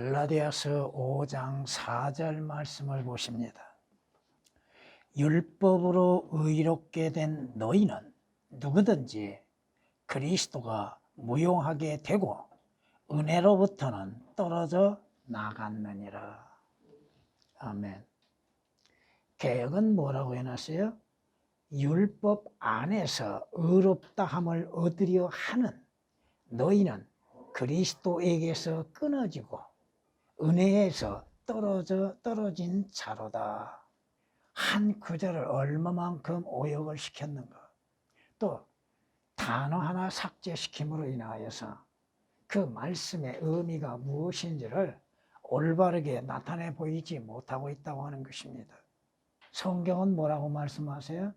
갈라디아서 5장 4절 말씀을 보십니다. 율법으로 의롭게 된 너희는 누구든지 그리스도가 무용하게 되고 은혜로부터는 떨어져 나갔느니라. 아멘. 개역은 뭐라고 해놨어요? 율법 안에서 의롭다함을 얻으려 하는 너희는 그리스도에게서 끊어지고 은혜에서 떨어진 자로다. 한 구절을 얼마만큼 오역을 시켰는가. 또 단어 하나 삭제시킴으로 인하여서 그 말씀의 의미가 무엇인지를 올바르게 나타내 보이지 못하고 있다고 하는 것입니다. 성경은 뭐라고 말씀하세요?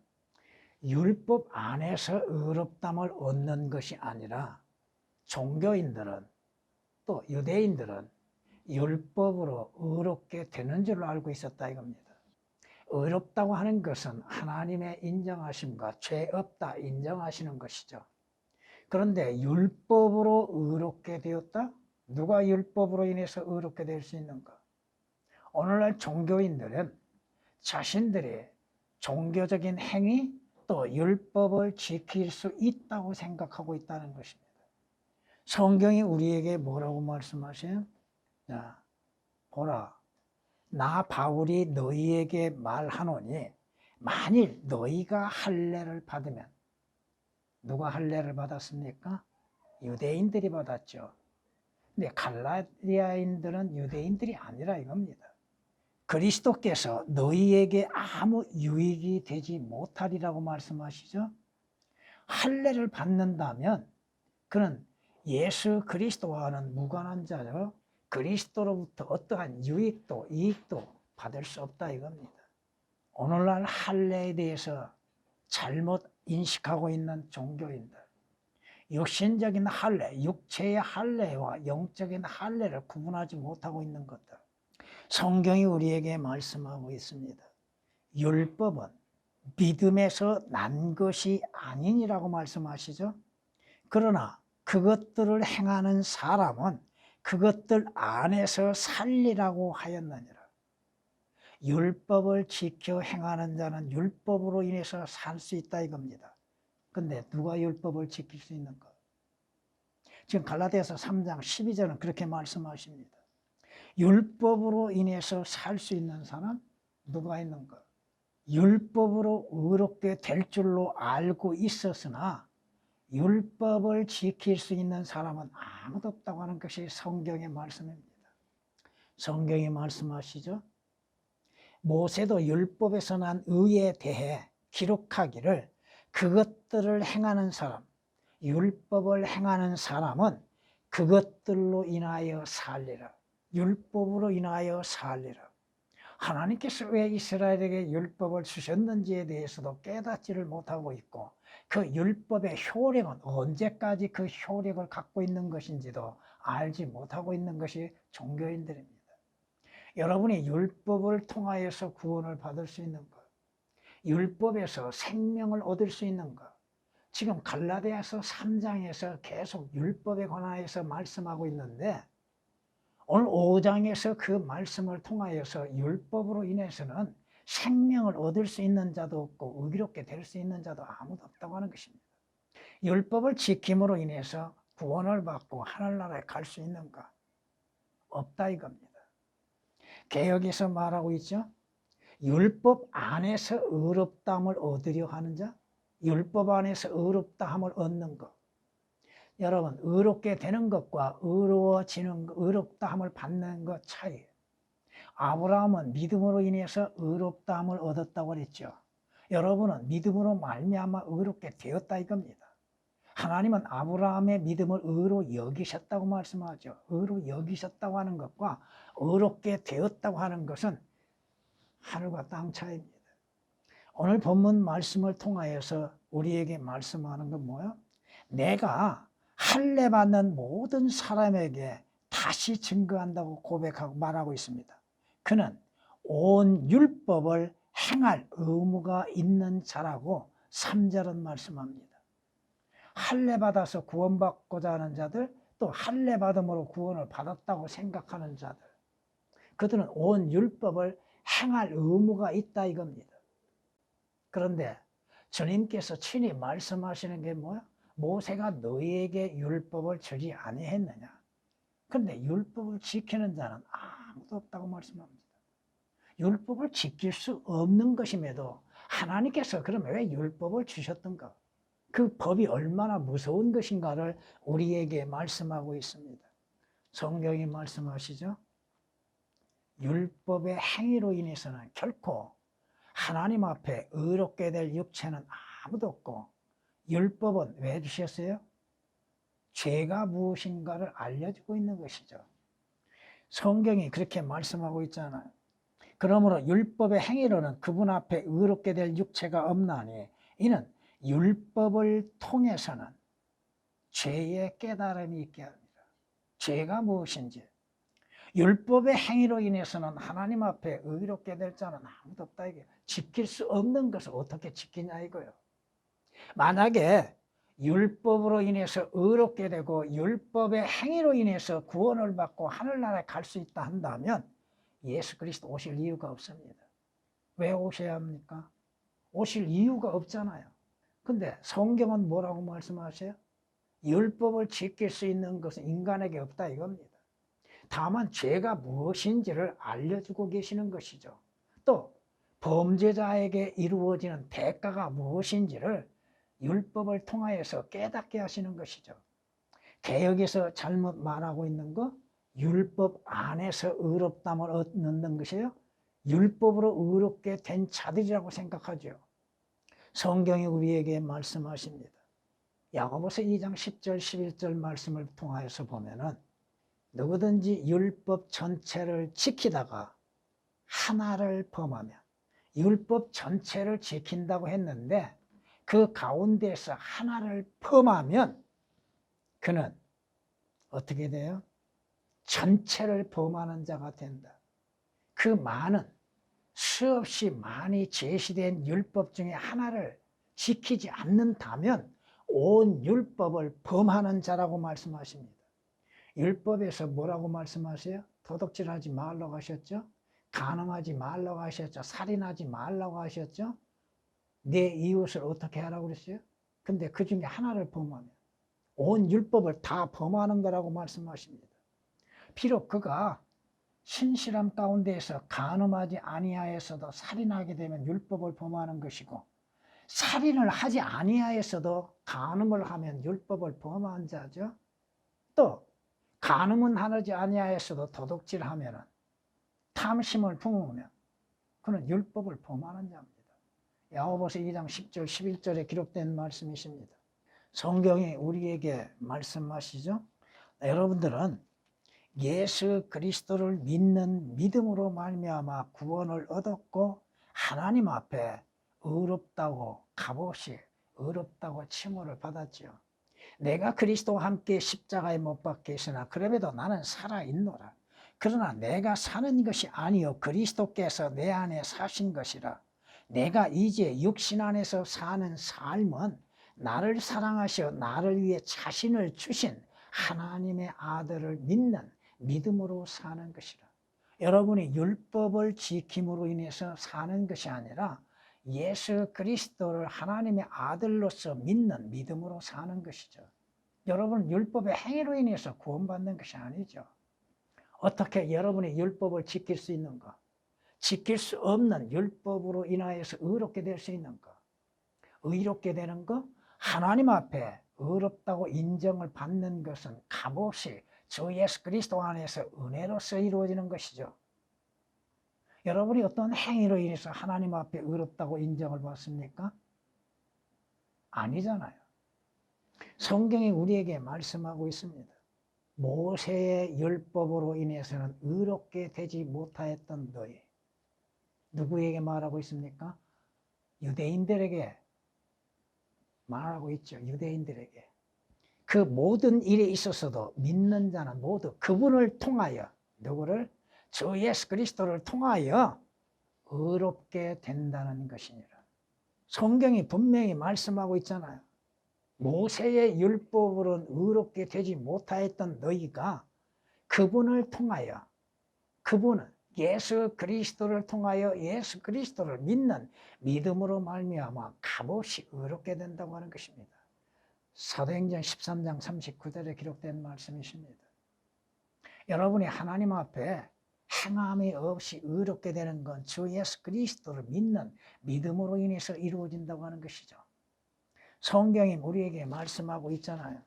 율법 안에서 의롭담을 얻는 것이 아니라 종교인들은 또 유대인들은 율법으로 의롭게 되는 줄로 알고 있었다 이겁니다. 의롭다고 하는 것은 하나님의 인정하심과 죄 없다 인정하시는 것이죠. 그런데 율법으로 의롭게 되었다? 누가 율법으로 인해서 의롭게 될 수 있는가? 오늘날 종교인들은 자신들의 종교적인 행위 또 율법을 지킬 수 있다고 생각하고 있다는 것입니다. 성경이 우리에게 뭐라고 말씀하세요? 자, 보라, 나 바울이 너희에게 말하노니 만일 너희가 할례를 받으면, 누가 할례를 받았습니까? 유대인들이 받았죠. 근데 갈라디아인들은 유대인들이 아니라 이겁니다. 그리스도께서 너희에게 아무 유익이 되지 못하리라고 말씀하시죠. 할례를 받는다면 그는 예수 그리스도와는 무관한 자죠. 그리스도로부터 어떠한 유익도 이익도 받을 수 없다 이겁니다. 오늘날 할례에 대해서 잘못 인식하고 있는 종교인들, 육신적인 할례, 육체의 할례와 영적인 할례를 구분하지 못하고 있는 것들, 성경이 우리에게 말씀하고 있습니다. 율법은 믿음에서 난 것이 아니니라고 말씀하시죠. 그러나 그것들을 행하는 사람은 그것들 안에서 살리라고 하였느니라. 율법을 지켜 행하는 자는 율법으로 인해서 살 수 있다 이겁니다. 근데 누가 율법을 지킬 수 있는가? 지금 갈라디아서 3장 12절은 그렇게 말씀하십니다. 율법으로 인해서 살 수 있는 사람 누가 있는가? 율법으로 의롭게 될 줄로 알고 있었으나 율법을 지킬 수 있는 사람은 아무도 없다고 하는 것이 성경의 말씀입니다. 성경이 말씀하시죠. 모세도 율법에서 난 의에 대해 기록하기를 그것들을 행하는 사람, 율법을 행하는 사람은 그것들로 인하여 살리라. 율법으로 인하여 살리라. 하나님께서 왜 이스라엘에게 율법을 주셨는지에 대해서도 깨닫지를 못하고 있고 그 율법의 효력은 언제까지 그 효력을 갖고 있는 것인지도 알지 못하고 있는 것이 종교인들입니다. 여러분이 율법을 통하여서 구원을 받을 수 있는가? 율법에서 생명을 얻을 수 있는가? 지금 갈라디아서 3장에서 계속 율법에 관하여서 말씀하고 있는데 오늘 5장에서 그 말씀을 통하여서 율법으로 인해서는 생명을 얻을 수 있는 자도 없고 의롭게 될 수 있는 자도 아무도 없다고 하는 것입니다. 율법을 지킴으로 인해서 구원을 받고 하늘나라에 갈 수 있는가? 없다 이겁니다. 개역에서 말하고 있죠. 율법 안에서 의롭다함을 얻으려 하는 자, 율법 안에서 의롭다함을 얻는 것. 여러분, 의롭게 되는 것과 의로워지는 것, 의롭다함을 받는 것 차이. 아브라함은 믿음으로 인해서 의롭다함을 얻었다고 그랬죠. 여러분은 믿음으로 말미암아 의롭게 되었다 이겁니다. 하나님은 아브라함의 믿음을 의로 여기셨다고 말씀하죠. 의로 여기셨다고 하는 것과 의롭게 되었다고 하는 것은 하늘과 땅 차이입니다. 오늘 본문 말씀을 통하여서 우리에게 말씀하는 건 뭐예요? 내가 할례 받는 모든 사람에게 다시 증거한다고 고백하고 말하고 있습니다. 그는 온 율법을 행할 의무가 있는 자라고 3절은 말씀합니다. 할례 받아서 구원받고자 하는 자들, 또 할례 받음으로 구원을 받았다고 생각하는 자들, 그들은 온 율법을 행할 의무가 있다 이겁니다. 그런데 주님께서 친히 말씀하시는 게 뭐야? 모세가 너희에게 율법을 주지 아니했느냐? 그런데 율법을 지키는 자는 아무도 없다고 말씀합니다. 율법을 지킬 수 없는 것임에도 하나님께서 그러면 왜 율법을 주셨던가? 그 법이 얼마나 무서운 것인가를 우리에게 말씀하고 있습니다. 성경이 말씀하시죠? 율법의 행위로 인해서는 결코 하나님 앞에 의롭게 될 육체는 아무도 없고, 율법은 왜 주셨어요? 죄가 무엇인가를 알려주고 있는 것이죠. 성경이 그렇게 말씀하고 있잖아요. 그러므로 율법의 행위로는 그분 앞에 의롭게 될 육체가 없나니 이는 율법을 통해서는 죄의 깨달음이 있게 합니다. 죄가 무엇인지, 율법의 행위로 인해서는 하나님 앞에 의롭게 될 자는 아무도 없다 이게. 지킬 수 없는 것을 어떻게 지키냐 이거요. 만약에 율법으로 인해서 의롭게 되고 율법의 행위로 인해서 구원을 받고 하늘나라에 갈 수 있다 한다면 예수 그리스도 오실 이유가 없습니다. 왜 오셔야 합니까? 오실 이유가 없잖아요. 근데 성경은 뭐라고 말씀하세요? 율법을 지킬 수 있는 것은 인간에게 없다 이겁니다. 다만 죄가 무엇인지를 알려주고 계시는 것이죠. 또 범죄자에게 이루어지는 대가가 무엇인지를 율법을 통하여서 깨닫게 하시는 것이죠. 개역에서 잘못 말하고 있는 거, 율법 안에서 의롭담을 얻는 것이에요. 율법으로 의롭게 된 자들이라고 생각하죠. 성경이 우리에게 말씀하십니다. 야고보서 2장 10절 11절 말씀을 통하여서 보면은 누구든지 율법 전체를 지키다가 하나를 범하면, 율법 전체를 지킨다고 했는데 그 가운데서 하나를 범하면 그는 어떻게 돼요? 전체를 범하는 자가 된다. 그 많은, 수없이 많이 제시된 율법 중에 하나를 지키지 않는다면 온 율법을 범하는 자라고 말씀하십니다. 율법에서 뭐라고 말씀하세요? 도둑질하지 말라고 하셨죠? 간음하지 말라고 하셨죠? 살인하지 말라고 하셨죠? 내 이웃을 어떻게 하라고 그랬어요? 근데 그 중에 하나를 범하면 온 율법을 다 범하는 거라고 말씀하십니다. 비록 그가 신실함 가운데에서 간음하지 아니하였어도 살인하게 되면 율법을 범하는 것이고, 살인을 하지 아니하였어도 간음을 하면 율법을 범한 자죠. 또 간음은 하지 아니하였어도 도둑질하면, 탐심을 품으면 그는 율법을 범하는 자입니다. 야고보서 2장 10절 11절에 기록된 말씀이십니다. 성경이 우리에게 말씀하시죠. 여러분들은 예수 그리스도를 믿는 믿음으로 말미암아 구원을 얻었고 하나님 앞에 의롭다고, 값없이 의롭다고 칭호를 받았죠. 내가 그리스도와 함께 십자가에 못 박혀 있으나 그럼에도 나는 살아있노라. 그러나 내가 사는 것이 아니요 그리스도께서 내 안에 사신 것이라. 내가 이제 육신 안에서 사는 삶은 나를 사랑하시어 나를 위해 자신을 주신 하나님의 아들을 믿는 믿음으로 사는 것이라. 여러분이 율법을 지킴으로 인해서 사는 것이 아니라 예수 그리스도를 하나님의 아들로서 믿는 믿음으로 사는 것이죠. 여러분 율법의 행위로 인해서 구원받는 것이 아니죠. 어떻게 여러분이 율법을 지킬 수 있는가? 지킬 수 없는 율법으로 인하여서 의롭게 될 수 있는가? 의롭게 되는 것, 하나님 앞에 의롭다고 인정을 받는 것은 값없이 주 예수 그리스도 안에서 은혜로서 이루어지는 것이죠. 여러분이 어떤 행위로 인해서 하나님 앞에 의롭다고 인정을 받습니까? 아니잖아요. 성경이 우리에게 말씀하고 있습니다. 모세의 율법으로 인해서는 의롭게 되지 못하였던 너희. 누구에게 말하고 있습니까? 유대인들에게 말하고 있죠. 유대인들에게. 그 모든 일에 있어서도 믿는 자는 모두 그분을 통하여, 누구를? 주 예수 그리스도를 통하여 의롭게 된다는 것이니라. 성경이 분명히 말씀하고 있잖아요. 모세의 율법으로는 의롭게 되지 못하였던 너희가 그분을 통하여, 그분은 예수 그리스도를 통하여 예수 그리스도를 믿는 믿음으로 말미암아 값없이 의롭게 된다고 하는 것입니다. 사도행전 13장 39절에 기록된 말씀이십니다. 여러분이 하나님 앞에 행함이 없이 의롭게 되는 건 주 예수 그리스도를 믿는 믿음으로 인해서 이루어진다고 하는 것이죠. 성경이 우리에게 말씀하고 있잖아요.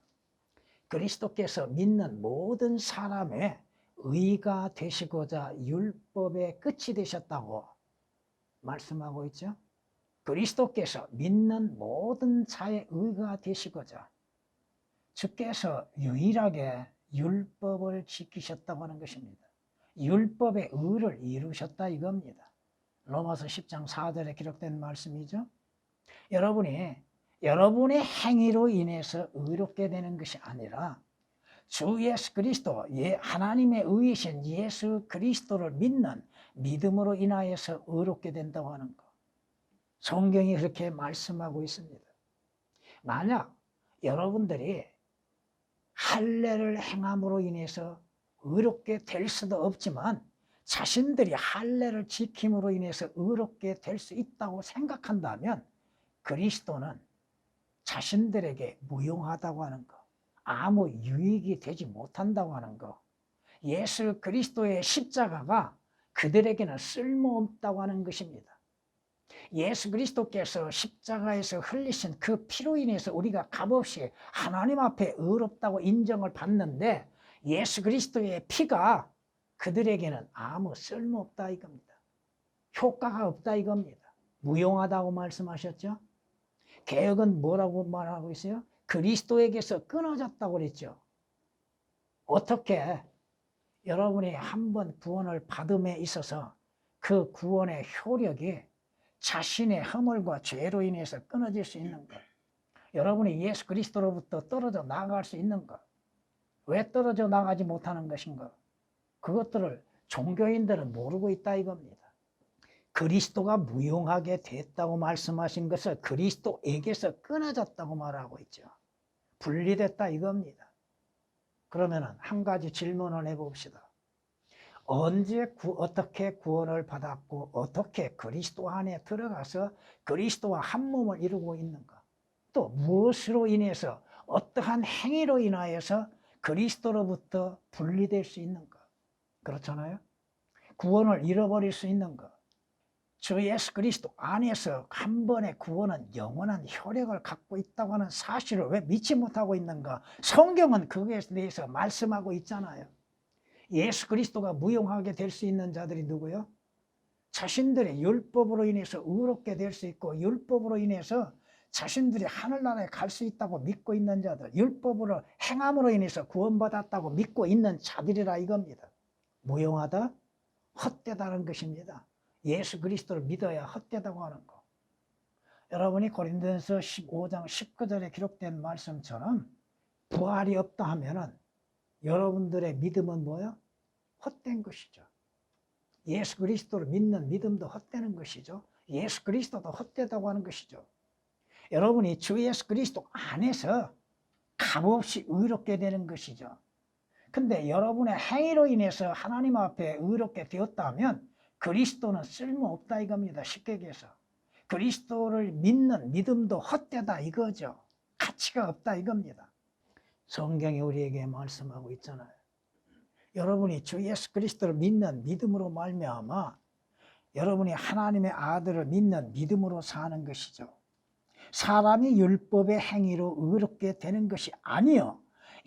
그리스도께서 믿는 모든 사람의 의가 되시고자 율법의 끝이 되셨다고 말씀하고 있죠. 그리스도께서 믿는 모든 자의 의가 되시고자 주께서 유일하게 율법을 지키셨다고 하는 것입니다. 율법의 의를 이루셨다 이겁니다. 로마서 10장 4절에 기록된 말씀이죠. 여러분의 행위로 인해서 의롭게 되는 것이 아니라 주 예수 그리스도, 하나님의 의이신 예수 그리스도를 믿는 믿음으로 인하여서 의롭게 된다고 하는 것. 성경이 그렇게 말씀하고 있습니다. 만약 여러분들이 할례를 행함으로 인해서 의롭게 될 수도 없지만 자신들이 할례를 지킴으로 인해서 의롭게 될 수 있다고 생각한다면 그리스도는 자신들에게 무용하다고 하는 것, 아무 유익이 되지 못한다고 하는 것, 예수 그리스도의 십자가가 그들에게는 쓸모없다고 하는 것입니다. 예수 그리스도께서 십자가에서 흘리신 그 피로 인해서 우리가 값없이 하나님 앞에 의롭다고 인정을 받는데 예수 그리스도의 피가 그들에게는 아무 쓸모없다 이겁니다. 효과가 없다 이겁니다. 무용하다고 말씀하셨죠. 개혁은 뭐라고 말하고 있어요? 그리스도에게서 끊어졌다고 그랬죠. 어떻게 여러분이 한번 구원을 받음에 있어서 그 구원의 효력이 자신의 허물과 죄로 인해서 끊어질 수 있는 것, 여러분이 예수 그리스도로부터 떨어져 나갈 수 있는 것, 왜 떨어져 나가지 못하는 것인가, 그것들을 종교인들은 모르고 있다 이겁니다. 그리스도가 무용하게 됐다고 말씀하신 것을 그리스도에게서 끊어졌다고 말하고 있죠. 분리됐다 이겁니다. 그러면 한 가지 질문을 해봅시다. 언제 어떻게 구원을 받았고 어떻게 그리스도 안에 들어가서 그리스도와 한 몸을 이루고 있는가? 또 무엇으로 인해서 어떠한 행위로 인하여서 그리스도로부터 분리될 수 있는가? 그렇잖아요. 구원을 잃어버릴 수 있는가? 주 예수 그리스도 안에서 한 번의 구원은 영원한 효력을 갖고 있다고 하는 사실을 왜 믿지 못하고 있는가? 성경은 그것에 대해서 말씀하고 있잖아요. 예수 그리스도가 무용하게 될 수 있는 자들이 누구요? 자신들의 율법으로 인해서 의롭게 될 수 있고 율법으로 인해서 자신들이 하늘나라에 갈 수 있다고 믿고 있는 자들, 율법으로 행함으로 인해서 구원받았다고 믿고 있는 자들이라 이겁니다. 무용하다? 헛되다는 것입니다. 예수 그리스도를 믿어야 헛되다고 하는 거. 여러분이 고린도전서 15장 19절에 기록된 말씀처럼 부활이 없다 하면은 여러분들의 믿음은 뭐예요? 헛된 것이죠. 예수 그리스도를 믿는 믿음도 헛되는 것이죠. 예수 그리스도도 헛되다고 하는 것이죠. 여러분이 주 예수 그리스도 안에서 값없이 의롭게 되는 것이죠. 근데 여러분의 행위로 인해서 하나님 앞에 의롭게 되었다면 그리스도는 쓸모없다 이겁니다. 쉽게 얘기해서 그리스도를 믿는 믿음도 헛되다 이거죠. 가치가 없다 이겁니다. 성경이 우리에게 말씀하고 있잖아요. 여러분이 주 예수 그리스도를 믿는 믿음으로 말미암아 여러분이 하나님의 아들을 믿는 믿음으로 사는 것이죠. 사람이 율법의 행위로 의롭게 되는 것이 아니요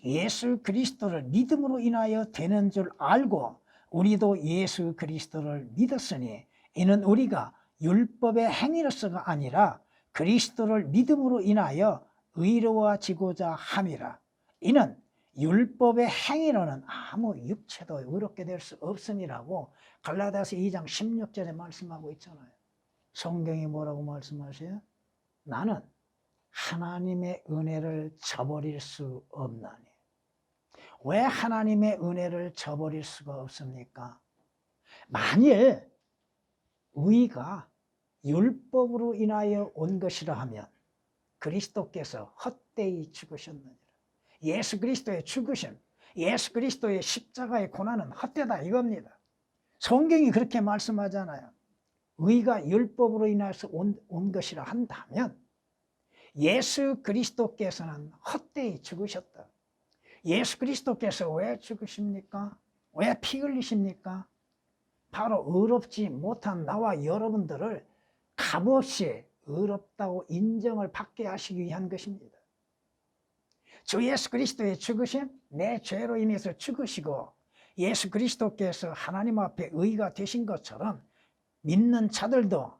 예수 그리스도를 믿음으로 인하여 되는 줄 알고 우리도 예수 그리스도를 믿었으니 이는 우리가 율법의 행위로서가 아니라 그리스도를 믿음으로 인하여 의로워지고자 함이라. 이는 율법의 행위로는 아무 육체도 의롭게 될 수 없음이라고 갈라디아서 2장 16절에 말씀하고 있잖아요. 성경이 뭐라고 말씀하세요? 나는 하나님의 은혜를 저버릴 수 없나니. 왜 하나님의 은혜를 저버릴 수가 없습니까? 만일 의가 율법으로 인하여 온 것이라 하면 그리스도께서 헛되이 죽으셨느니라. 예수 그리스도의 죽으심, 예수 그리스도의 십자가의 고난은 헛되다 이겁니다. 성경이 그렇게 말씀하잖아요. 의가 율법으로 인해서 온 것이라 한다면 예수 그리스도께서는 헛되이 죽으셨다. 예수 그리스도께서 왜 죽으십니까? 왜 피 흘리십니까? 바로 의롭지 못한 나와 여러분들을 값없이 의롭다고 인정을 받게 하시기 위한 것입니다. 주 예수 그리스도의 죽으심, 내 죄로 인해서 죽으시고 예수 그리스도께서 하나님 앞에 의가 되신 것처럼 믿는 자들도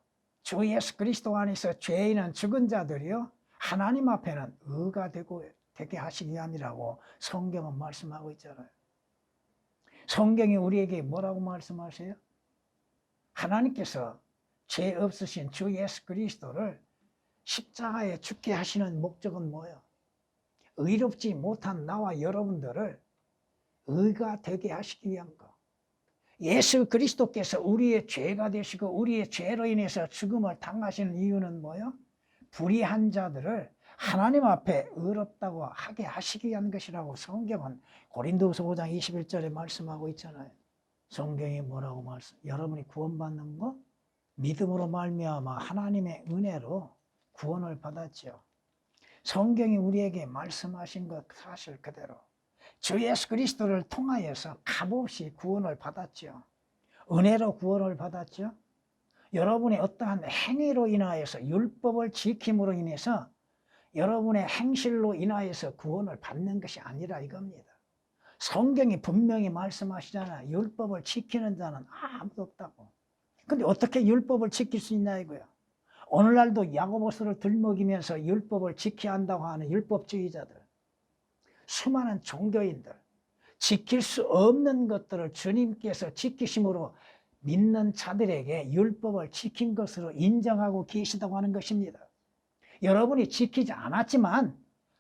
주 예수 그리스도 안에서 죄인은 죽은 자들이요 하나님 앞에는 의가 되게 하시기 위함이라고 성경은 말씀하고 있잖아요. 성경이 우리에게 뭐라고 말씀하세요? 하나님께서 죄 없으신 주 예수 그리스도를 십자가에 죽게 하시는 목적은 뭐예요? 의롭지 못한 나와 여러분들을 의가 되게 하시기 위한 것. 예수 그리스도께서 우리의 죄가 되시고 우리의 죄로 인해서 죽음을 당하시는 이유는 뭐예요? 불의한 자들을 하나님 앞에 의롭다고 하게 하시기 위한 것이라고 성경은 고린도후서 5장 21절에 말씀하고 있잖아요. 성경이 뭐라고 여러분이 구원받는 거 믿음으로 말미암아 하나님의 은혜로 구원을 받았죠. 성경이 우리에게 말씀하신 것 사실 그대로 주 예수 그리스도를 통하여서 값없이 구원을 받았죠. 은혜로 구원을 받았죠. 여러분의 어떠한 행위로 인하여서 율법을 지킴으로 인해서 여러분의 행실로 인하여서 구원을 받는 것이 아니라 이겁니다. 성경이 분명히 말씀하시잖아요. 율법을 지키는 자는 아무도 없다고. 근데 어떻게 율법을 지킬 수 있냐 이거야. 오늘날도 야고보서를 들먹이면서 율법을 지켜야 한다고 하는 율법주의자들, 수많은 종교인들, 지킬 수 없는 것들을 주님께서 지키심으로 믿는 자들에게 율법을 지킨 것으로 인정하고 계시다고 하는 것입니다. 여러분이 지키지 않았지만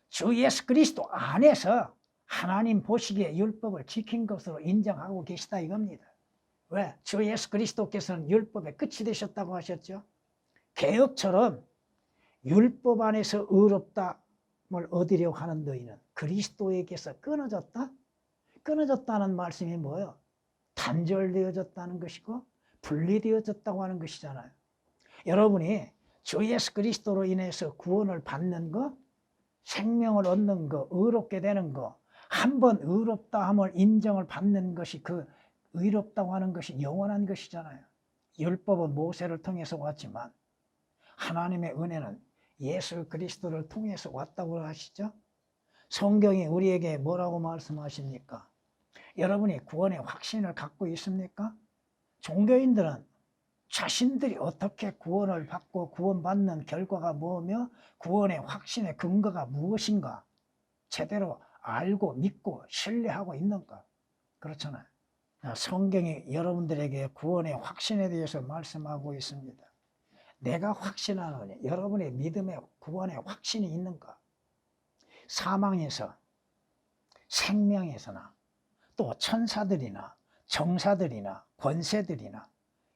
주 예수 그리스도 안에서 하나님 보시기에 율법을 지킨 것으로 인정하고 계시다 이겁니다. 왜? 주 예수 그리스도께서는 율법의 끝이 되셨다고 하셨죠. 개혁처럼 율법 안에서 의롭다를 얻으려고 하는 너희는 그리스도에게서 끊어졌다? 끊어졌다는 말씀이 뭐예요? 단절되어졌다는 것이고 분리되어졌다고 하는 것이잖아요. 여러분이 주 예수 그리스도로 인해서 구원을 받는 것, 생명을 얻는 것, 의롭게 되는 것, 한번 의롭다 함을 인정을 받는 것이 그 의롭다고 하는 것이 영원한 것이잖아요. 율법은 모세를 통해서 왔지만 하나님의 은혜는 예수 그리스도를 통해서 왔다고 하시죠. 성경이 우리에게 뭐라고 말씀하십니까? 여러분이 구원의 확신을 갖고 있습니까? 종교인들은 자신들이 어떻게 구원을 받고 구원받는 결과가 뭐며 구원의 확신의 근거가 무엇인가 제대로 알고 믿고 신뢰하고 있는가? 그렇잖아요. 성경이 여러분들에게 구원의 확신에 대해서 말씀하고 있습니다. 내가 확신하노니 여러분의 믿음의 구원의 확신이 있는가? 사망에서 생명에서나 또 천사들이나 정사들이나 권세들이나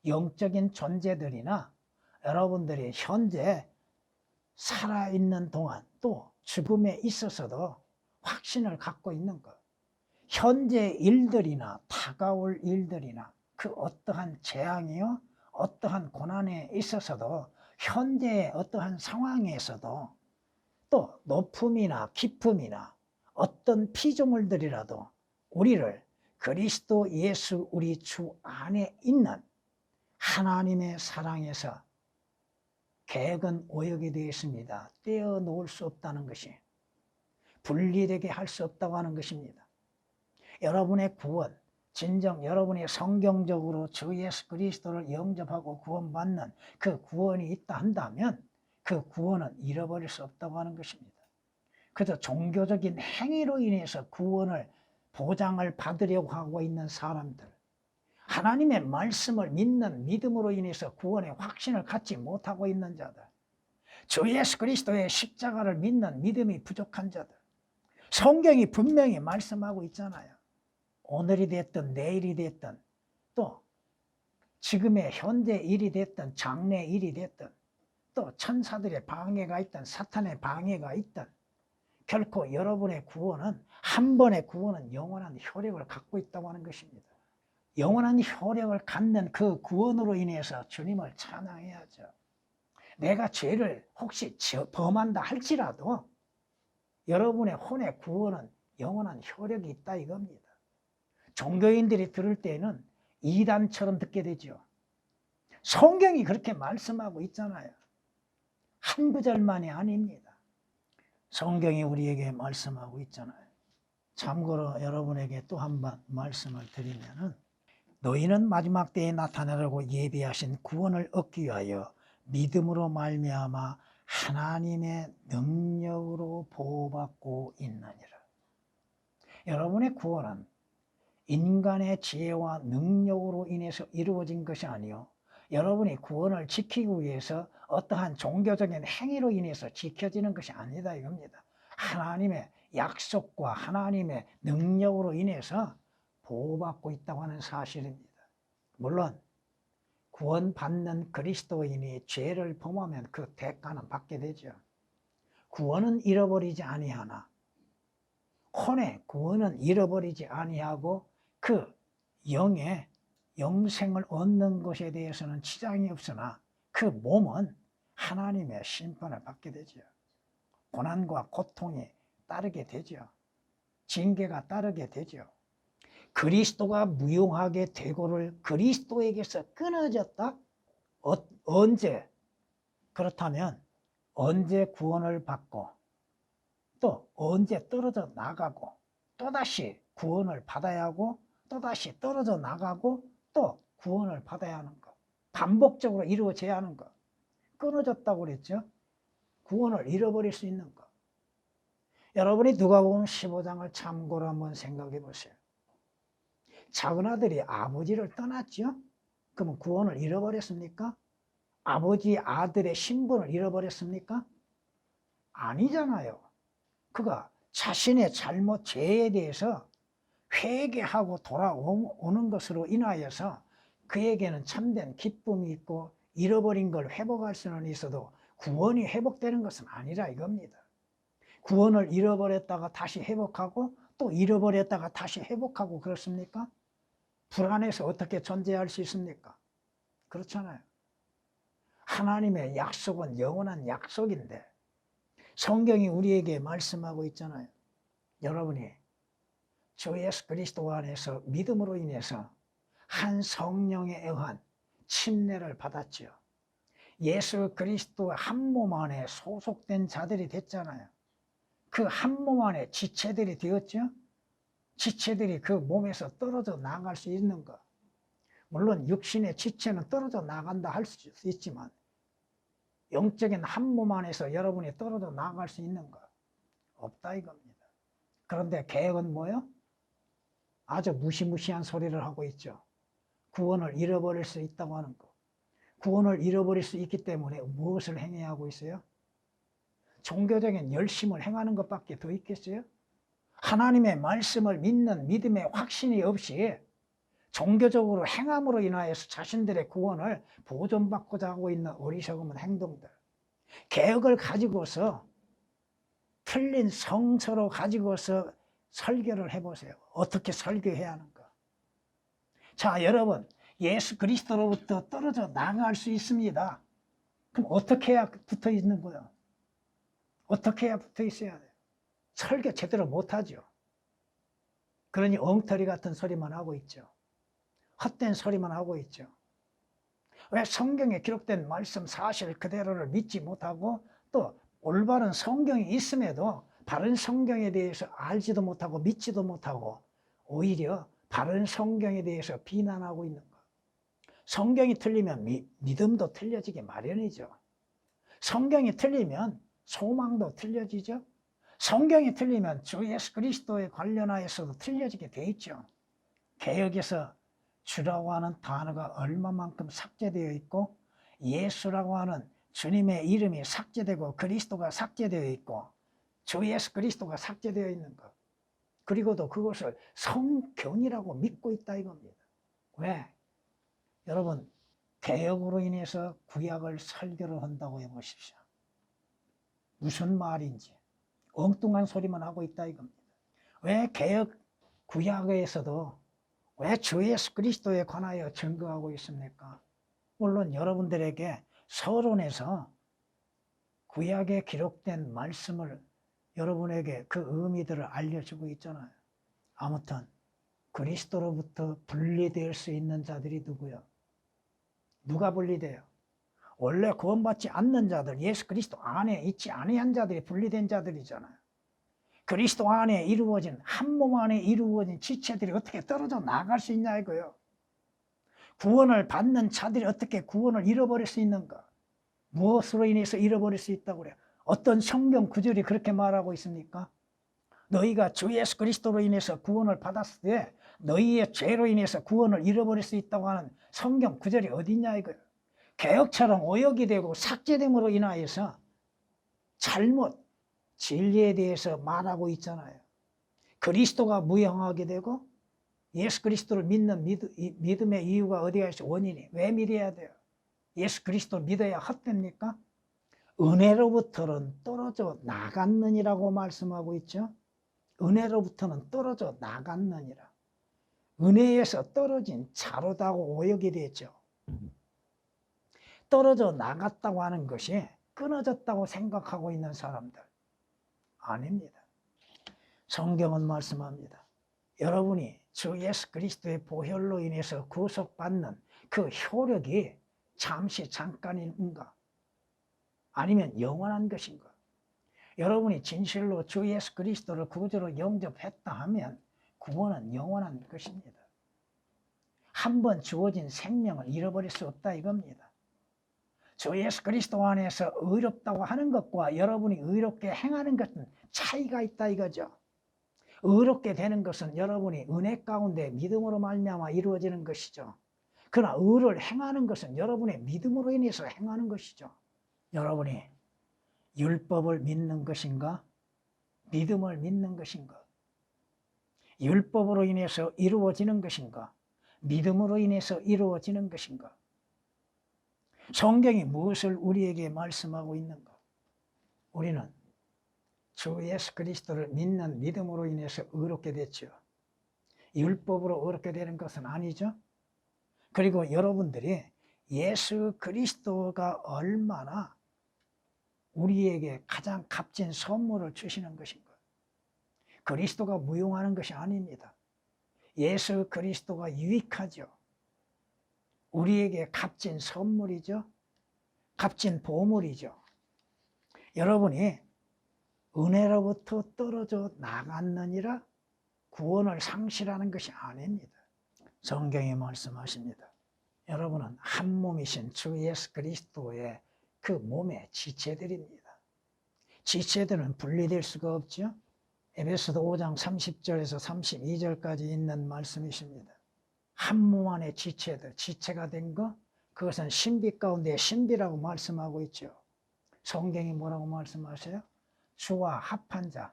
영적인 존재들이나 여러분들이 현재 살아있는 동안 또 죽음에 있어서도 확신을 갖고 있는 것. 현재 일들이나 다가올 일들이나 그 어떠한 재앙이요 어떠한 고난에 있어서도 현재의 어떠한 상황에서도 또 높음이나 깊음이나 어떤 피조물들이라도 우리를 그리스도 예수 우리 주 안에 있는 하나님의 사랑에서 계획은 오역이 되어 있습니다. 떼어놓을 수 없다는 것이 분리되게 할 수 없다고 하는 것입니다. 여러분의 구원, 진정 여러분이 성경적으로 주 예수 그리스도를 영접하고 구원받는 그 구원이 있다 한다면 그 구원은 잃어버릴 수 없다고 하는 것입니다. 그저 종교적인 행위로 인해서 구원을 보장을 받으려고 하고 있는 사람들, 하나님의 말씀을 믿는 믿음으로 인해서 구원의 확신을 갖지 못하고 있는 자들, 주 예수 그리스도의 십자가를 믿는 믿음이 부족한 자들, 성경이 분명히 말씀하고 있잖아요. 오늘이 됐든 내일이 됐든 또 지금의 현재 일이 됐든 장래 일이 됐든 또 천사들의 방해가 있든 사탄의 방해가 있든 결코 여러분의 구원은, 한 번의 구원은 영원한 효력을 갖고 있다고 하는 것입니다. 영원한 효력을 갖는 그 구원으로 인해서 주님을 찬양해야죠. 내가 죄를 혹시 범한다 할지라도 여러분의 혼의 구원은 영원한 효력이 있다 이겁니다. 종교인들이 들을 때는 이단처럼 듣게 되죠. 성경이 그렇게 말씀하고 있잖아요. 한 구절만이 아닙니다. 성경이 우리에게 말씀하고 있잖아요. 참고로 여러분에게 또 한 번 말씀을 드리면은, 너희는 마지막 때에 나타나려고 예비하신 구원을 얻기 위하여 믿음으로 말미암아 하나님의 능력으로 보호받고 있느니라. 여러분의 구원은 인간의 지혜와 능력으로 인해서 이루어진 것이 아니요, 여러분이 구원을 지키기 위해서 어떠한 종교적인 행위로 인해서 지켜지는 것이 아니다 이겁니다. 하나님의 약속과 하나님의 능력으로 인해서 보호받고 있다고 하는 사실입니다. 물론 구원받는 그리스도인이 죄를 범하면 그 대가는 받게 되죠. 구원은 잃어버리지 아니하나 혼의 구원은 잃어버리지 아니하고 그 영의 영생을 얻는 것에 대해서는 지장이 없으나 그 몸은 하나님의 심판을 받게 되죠. 고난과 고통이 따르게 되죠. 징계가 따르게 되죠. 그리스도가 무용하게 되고를 그리스도에게서 끊어졌다? 언제? 그렇다면 언제 구원을 받고 또 언제 떨어져 나가고 또다시 구원을 받아야 하고 또다시 떨어져 나가고 또 구원을 받아야 하는 것, 반복적으로 이루어져야 하는 것. 끊어졌다고 그랬죠. 구원을 잃어버릴 수 있는 것. 여러분이 누가복음 15장을 참고로 한번 생각해 보세요. 작은 아들이 아버지를 떠났죠. 그러면 구원을 잃어버렸습니까? 아버지 아들의 신분을 잃어버렸습니까? 아니잖아요. 그가 자신의 잘못 죄에 대해서 회개하고 돌아오는 것으로 인하여서 그에게는 참된 기쁨이 있고 잃어버린 걸 회복할 수는 있어도 구원이 회복되는 것은 아니라 이겁니다. 구원을 잃어버렸다가 다시 회복하고 또 잃어버렸다가 다시 회복하고 그렇습니까? 불안해서 어떻게 존재할 수 있습니까? 그렇잖아요. 하나님의 약속은 영원한 약속인데 성경이 우리에게 말씀하고 있잖아요. 여러분이 주 예수 그리스도 안에서 믿음으로 인해서 한 성령에 의한 침례를 받았죠. 예수 그리스도 한 몸 안에 소속된 자들이 됐잖아요. 그 한 몸 안에 지체들이 되었죠. 지체들이 그 몸에서 떨어져 나갈 수 있는 것. 물론 육신의 지체는 떨어져 나간다 할 수 있지만 영적인 한 몸 안에서 여러분이 떨어져 나갈 수 있는 것 없다 이겁니다. 그런데 개혁은 뭐예요? 아주 무시무시한 소리를 하고 있죠. 구원을 잃어버릴 수 있다고 하는 것. 구원을 잃어버릴 수 있기 때문에 무엇을 행해야 하고 있어요? 종교적인 열심을 행하는 것밖에 더 있겠어요? 하나님의 말씀을 믿는 믿음의 확신이 없이 종교적으로 행함으로 인하여서 자신들의 구원을 보존받고자 하고 있는 어리석은 행동들. 개혁을 가지고서 틀린 성서로 가지고서 설교를 해보세요. 어떻게 설교해야 하는가? 자, 여러분, 예수 그리스도로부터 떨어져 나갈 수 있습니다. 그럼 어떻게 해야 붙어 있는 거예요? 어떻게 해야 붙어 있어야 돼요? 설교 제대로 못하죠. 그러니 엉터리 같은 소리만 하고 있죠. 헛된 소리만 하고 있죠. 왜 성경에 기록된 말씀 사실 그대로를 믿지 못하고 또 올바른 성경이 있음에도 바른 성경에 대해서 알지도 못하고 믿지도 못하고 오히려 바른 성경에 대해서 비난하고 있는 것. 성경이 틀리면 믿음도 틀려지기 마련이죠. 성경이 틀리면 소망도 틀려지죠. 성경이 틀리면 주 예수 그리스도에 관련하여서도 틀려지게 돼 있죠. 개역에서 주라고 하는 단어가 얼마만큼 삭제되어 있고 예수라고 하는 주님의 이름이 삭제되고 그리스도가 삭제되어 있고 주 예수 그리스도가 삭제되어 있는 것. 그리고도 그것을 성경이라고 믿고 있다 이겁니다. 왜? 여러분, 개혁으로 인해서 구약을 설교를 한다고 해보십시오. 무슨 말인지 엉뚱한 소리만 하고 있다 이겁니다. 왜 개혁 구약에서도 왜 주 예수 그리스도에 관하여 증거하고 있습니까? 물론 여러분들에게 서론에서 구약에 기록된 말씀을 여러분에게 그 의미들을 알려주고 있잖아요. 아무튼 그리스도로부터 분리될 수 있는 자들이 누구요? 누가 분리돼요? 원래 구원받지 않는 자들, 예수 그리스도 안에 있지 아니한 자들이 분리된 자들이잖아요. 그리스도 안에 이루어진, 한 몸 안에 이루어진 지체들이 어떻게 떨어져 나갈 수 있냐 이거요. 구원을 받는 자들이 어떻게 구원을 잃어버릴 수 있는가? 무엇으로 인해서 잃어버릴 수 있다고 그래요? 어떤 성경 구절이 그렇게 말하고 있습니까? 너희가 주 예수 그리스도로 인해서 구원을 받았을 때 너희의 죄로 인해서 구원을 잃어버릴 수 있다고 하는 성경 구절이 어디냐 이거예요. 개혁처럼 오역이 되고 삭제됨으로 인하여서 잘못 진리에 대해서 말하고 있잖아요. 그리스도가 무형하게 되고 예수 그리스도를 믿는 믿음의 이유가 어디가 있어? 원인이. 왜 믿어야 돼요? 예수 그리스도를 믿어야 헛됩니까? 은혜로부터는 떨어져 나갔느니라고 말씀하고 있죠. 은혜로부터는 떨어져 나갔느니라. 은혜에서 떨어진 자로다고 오역이 되죠. 떨어져 나갔다고 하는 것이 끊어졌다고 생각하고 있는 사람들 아닙니다. 성경은 말씀합니다. 여러분이 주 예수 그리스도의 보혈로 인해서 구속받는 그 효력이 잠시 잠깐인가? 아니면 영원한 것인가? 여러분이 진실로 주 예수 그리스도를 구주로 영접했다 하면 구원은 영원한 것입니다. 한 번 주어진 생명을 잃어버릴 수 없다 이겁니다. 주 예수 그리스도 안에서 의롭다고 하는 것과 여러분이 의롭게 행하는 것은 차이가 있다 이거죠. 의롭게 되는 것은 여러분이 은혜 가운데 믿음으로 말미암아 이루어지는 것이죠. 그러나 의를 행하는 것은 여러분의 믿음으로 인해서 행하는 것이죠. 여러분이 율법을 믿는 것인가? 믿음을 믿는 것인가? 율법으로 인해서 이루어지는 것인가? 믿음으로 인해서 이루어지는 것인가? 성경이 무엇을 우리에게 말씀하고 있는가? 우리는 주 예수 그리스도를 믿는 믿음으로 인해서 의롭게 됐죠. 율법으로 의롭게 되는 것은 아니죠. 그리고 여러분들이 예수 그리스도가 얼마나 우리에게 가장 값진 선물을 주시는 것인가? 그리스도가 무용하는 것이 아닙니다. 예수 그리스도가 유익하죠. 우리에게 값진 선물이죠. 값진 보물이죠. 여러분이 은혜로부터 떨어져 나갔느니라 구원을 상실하는 것이 아닙니다. 성경이 말씀하십니다. 여러분은 한 몸이신 주 예수 그리스도의 그 몸의 지체들입니다. 지체들은 분리될 수가 없죠. 에베소서 5장 30절에서 32절까지 있는 말씀이십니다. 한 몸 안의 지체들, 지체가 된 것, 그것은 신비 가운데 신비라고 말씀하고 있죠. 성경이 뭐라고 말씀하세요? 주와 합한 자,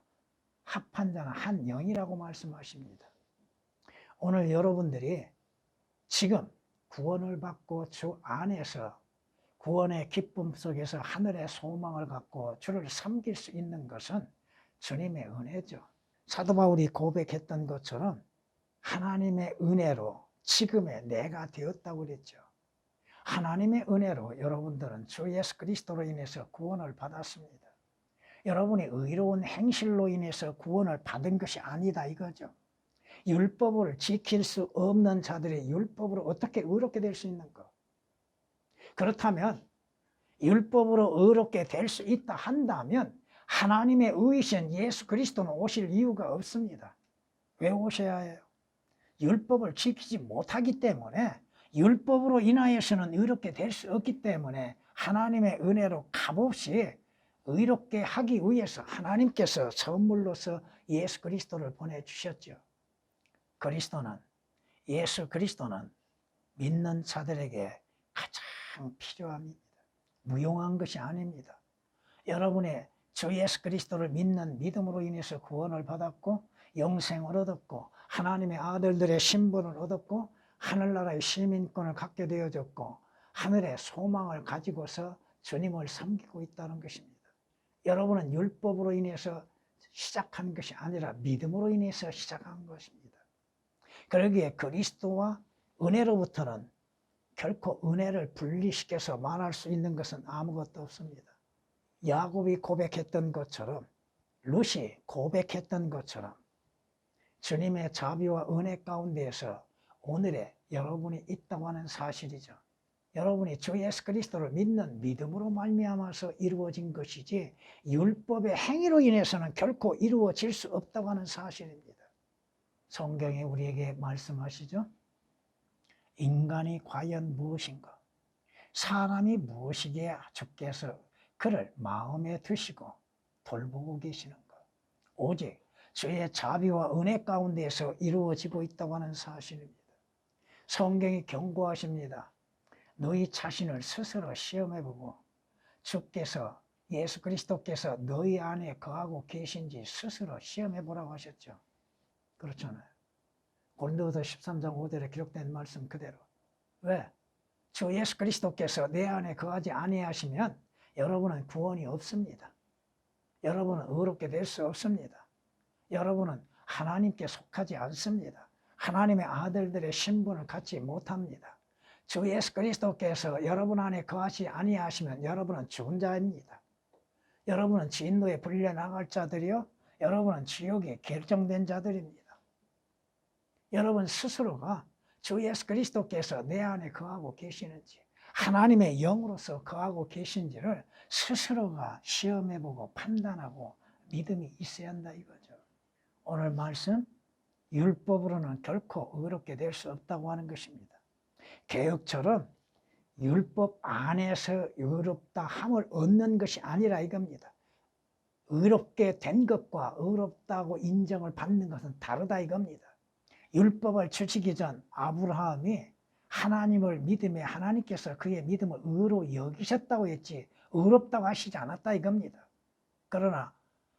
합한 자는 한 영이라고 말씀하십니다. 오늘 여러분들이 지금 구원을 받고 주 안에서 구원의 기쁨 속에서 하늘의 소망을 갖고 주를 섬길 수 있는 것은 주님의 은혜죠. 사도 바울이 고백했던 것처럼 하나님의 은혜로 지금의 내가 되었다고 그랬죠. 하나님의 은혜로 여러분들은 주 예수 그리스도로 인해서 구원을 받았습니다. 여러분이 의로운 행실로 인해서 구원을 받은 것이 아니다 이거죠. 율법을 지킬 수 없는 자들이 율법으로 어떻게 의롭게 될 수 있는가? 그렇다면 율법으로 의롭게 될 수 있다 한다면 하나님의 의이신 예수 그리스도는 오실 이유가 없습니다. 왜 오셔야 해요? 율법을 지키지 못하기 때문에, 율법으로 인하여서는 의롭게 될 수 없기 때문에 하나님의 은혜로 값없이 의롭게 하기 위해서 하나님께서 선물로서 예수 그리스도를 보내주셨죠. 예수 그리스도는 믿는 자들에게 가장 필요합니다. 무용한 것이 아닙니다. 여러분의 주 예수 그리스도를 믿는 믿음으로 인해서 구원을 받았고 영생을 얻었고 하나님의 아들들의 신분을 얻었고 하늘나라의 시민권을 갖게 되어졌고 하늘의 소망을 가지고서 주님을 섬기고 있다는 것입니다. 여러분은 율법으로 인해서 시작한 것이 아니라 믿음으로 인해서 시작한 것입니다. 그러기에 그리스도와 은혜로부터는 결코 은혜를 분리시켜서 말할 수 있는 것은 아무것도 없습니다. 야곱이 고백했던 것처럼, 룻이 고백했던 것처럼 주님의 자비와 은혜 가운데에서 오늘의 여러분이 있다고 하는 사실이죠. 여러분이 주 예수 그리스도를 믿는 믿음으로 말미암아서 이루어진 것이지 율법의 행위로 인해서는 결코 이루어질 수 없다고 하는 사실입니다. 성경에 우리에게 말씀하시죠. 인간이 과연 무엇인가? 사람이 무엇이기에 주께서 그를 마음에 두시고 돌보고 계시는가? 오직 주의 자비와 은혜 가운데에서 이루어지고 있다고 하는 사실입니다. 성경이 경고하십니다. 너희 자신을 스스로 시험해보고 주께서 예수 그리스도께서 너희 안에 거하고 계신지 스스로 시험해보라고 하셨죠. 그렇잖아요. 고린도후서 13장 5절에 기록된 말씀 그대로. 왜? 주 예수 그리스도께서 내 안에 거하지 아니하시면 여러분은 구원이 없습니다. 여러분은 의롭게 될 수 없습니다. 여러분은 하나님께 속하지 않습니다. 하나님의 아들들의 신분을 갖지 못합니다. 주 예수 그리스도께서 여러분 안에 거하지 아니하시면 여러분은 죽은 자입니다. 여러분은 진노에 불려나갈 자들이요, 여러분은 지옥에 결정된 자들입니다. 여러분 스스로가 주 예수 그리스도께서 내 안에 거하고 계시는지, 하나님의 영으로서 거하고 계신지를 스스로가 시험해보고 판단하고 믿음이 있어야 한다 이거죠. 오늘 말씀, 율법으로는 결코 의롭게 될 수 없다고 하는 것입니다. 개혁처럼 율법 안에서 의롭다 함을 얻는 것이 아니라 이겁니다. 의롭게 된 것과 의롭다고 인정을 받는 것은 다르다 이겁니다. 율법을 주시기 전 아브라함이 하나님을 믿음에 하나님께서 그의 믿음을 의로 여기셨다고 했지 의롭다고 하시지 않았다 이겁니다. 그러나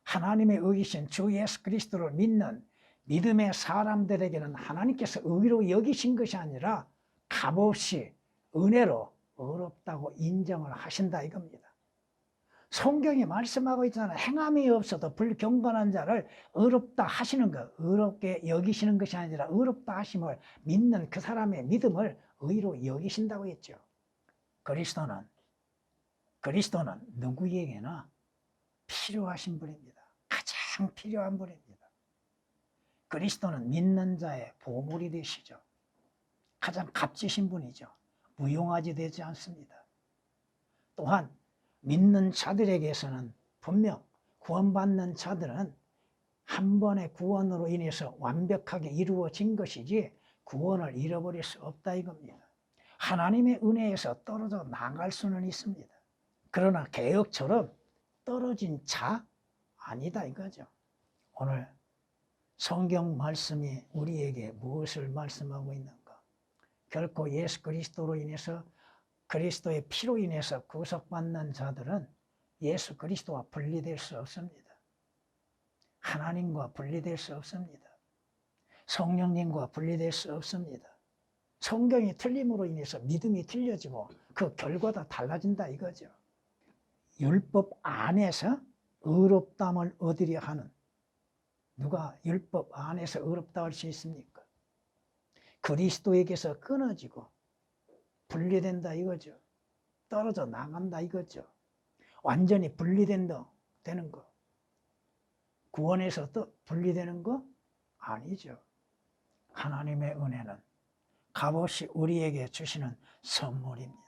하나님의 의이신 주 예수 그리스도를 믿는 믿음의 사람들에게는 하나님께서 의로 여기신 것이 아니라 값없이 은혜로 의롭다고 인정을 하신다 이겁니다. 성경이 말씀하고 있잖아요. 행함이 없어도 불경건한 자를 의롭다 하시는 것, 의롭게 여기시는 것이 아니라 의롭다 하심을 믿는 그 사람의 믿음을 의로 여기신다고 했죠. 그리스도는 누구에게나 필요하신 분입니다. 가장 필요한 분입니다. 그리스도는 믿는 자의 보물이 되시죠. 가장 값지신 분이죠. 무용하지 되지 않습니다. 또한 믿는 자들에게서는 분명 구원받는 자들은 한 번의 구원으로 인해서 완벽하게 이루어진 것이지 구원을 잃어버릴 수 없다 이겁니다. 하나님의 은혜에서 떨어져 나갈 수는 있습니다. 그러나 개혁처럼 떨어진 자 아니다 이거죠. 오늘 성경 말씀이 우리에게 무엇을 말씀하고 있는가? 결코 예수 그리스도로 인해서 그리스도의 피로 인해서 구속받는 자들은 예수 그리스도와 분리될 수 없습니다. 하나님과 분리될 수 없습니다. 성령님과 분리될 수 없습니다. 성경이 틀림으로 인해서 믿음이 틀려지고 그 결과가 달라진다 이거죠. 율법 안에서 의롭다함을 얻으려 하는, 누가 율법 안에서 의롭다 할 수 있습니까? 그리스도에게서 끊어지고 분리된다 이거죠. 떨어져 나간다 이거죠. 완전히 분리된다 되는 거. 구원에서 또 분리되는 거 아니죠. 하나님의 은혜는 값없이 우리에게 주시는 선물입니다.